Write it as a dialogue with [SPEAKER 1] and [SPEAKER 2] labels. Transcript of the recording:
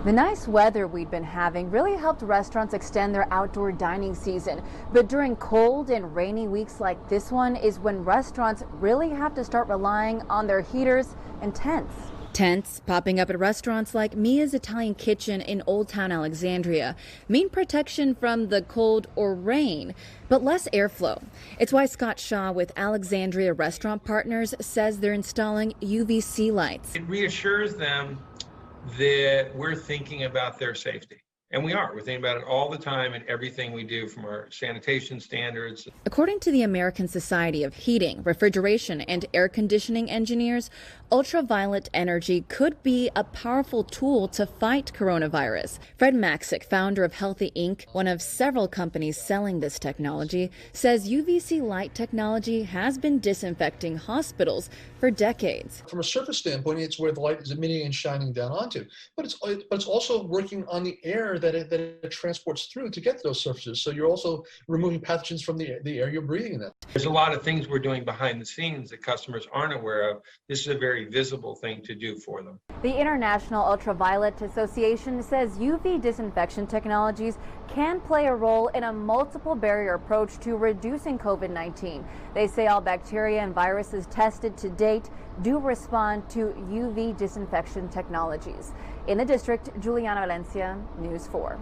[SPEAKER 1] The nice weather we'd been having really helped restaurants extend their outdoor dining season. But during cold and rainy weeks like this one is when restaurants really have to start relying on their heaters and tents. Tents popping up at restaurants like Mia's Italian Kitchen in Old Town Alexandria mean protection from the cold or rain, but less airflow. It's why Scott Shaw with Alexandria Restaurant Partners says they're installing UVC lights.
[SPEAKER 2] It reassures them that we're thinking about their safety. And we are. We're thinking about it all the time in everything we do, from our sanitation standards.
[SPEAKER 1] According to the American Society of Heating, Refrigeration, and Air Conditioning Engineers, ultraviolet energy could be a powerful tool to fight coronavirus. Fred Maxick, founder of Healthe, Inc., one of several companies selling this technology, says UVC light technology has been disinfecting hospitals for decades.
[SPEAKER 3] From a surface standpoint, it's where the light is emitting and shining down onto. But it's also working on the air that it transports through to get to those surfaces. So you're also removing pathogens from the air you're breathing in.
[SPEAKER 2] There's a lot of things we're doing behind the scenes that customers aren't aware of. This is a very visible thing to do for them.
[SPEAKER 1] The International Ultraviolet Association says UV disinfection technologies can play a role in a multiple barrier approach to reducing COVID-19. They say all bacteria and viruses tested to date do respond to UV disinfection technologies. In the district, Juliana Valencia, News 4.